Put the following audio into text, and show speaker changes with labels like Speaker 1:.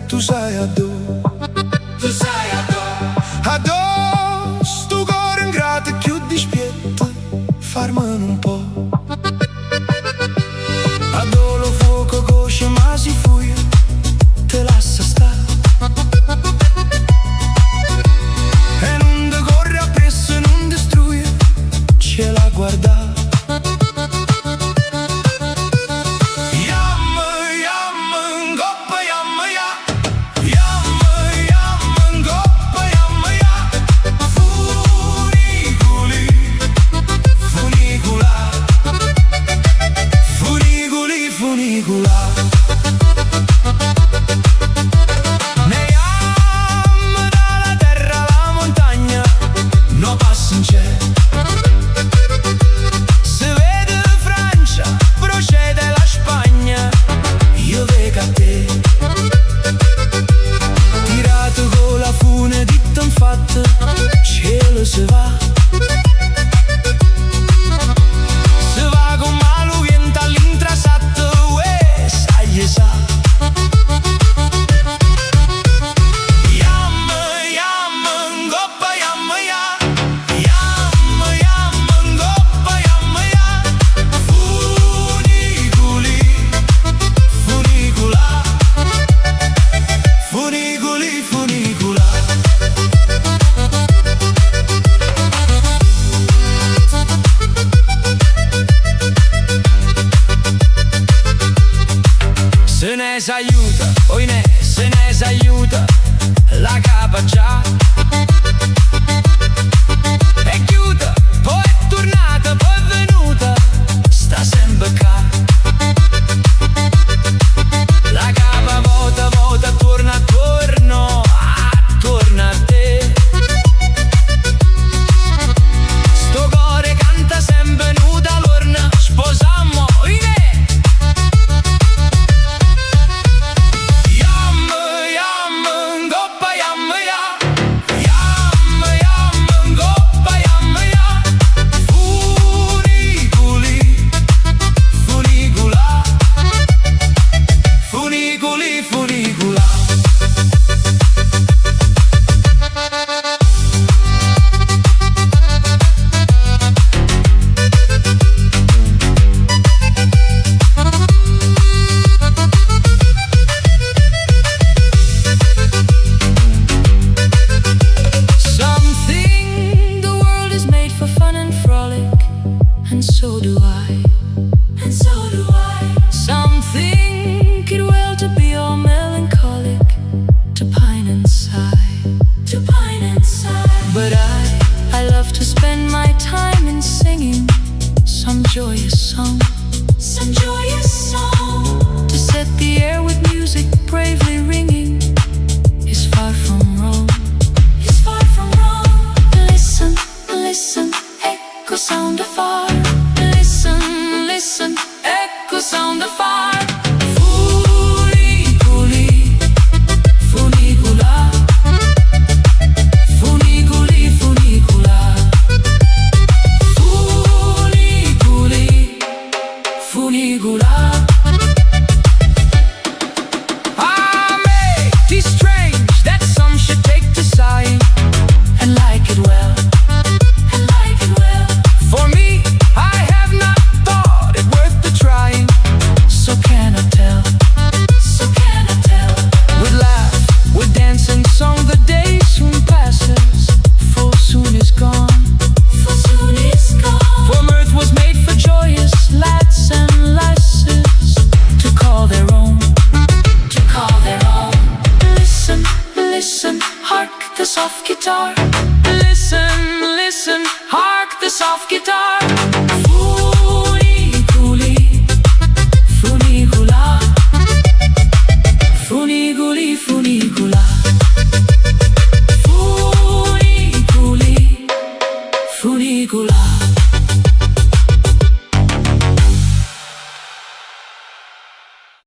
Speaker 1: Tu sai addo sto cuore ingrato più dispietto farmene un po'. Addo lo fuoco cosce ma si fuia te lascia sta e non te corre appresso e non distrugge ce la guarda. Cielo se va con maluvienta all'intrasatto e sai e sa. Yam, yam, ngoppa yam ya. Yam, yam, ngoppa yam ya. Funiculi, funicula. Funiculi, funicula. Se ne s'aiuta, poi se ne s'aiuta la capa già è chiusa, poi è tornata, poi è venuta, sta sempre qua. La capa vota, vota, torna attorno, attorno a te. Sto cuore canta sempre nuda l'orna, sposammo in me. And so do I, and so do I. Some think it well to be all melancholic, to pine and sigh, to pine and sigh. But I love to spend my time in singing some joyous song, some joyous song. To set the air with music bravely ringing is far from wrong, is far from wrong. Listen, listen, echo sound afar. Listen, listen, echo sound afar. Funiculi, funicula. Funiculi, funicula. Funiculi, funicula.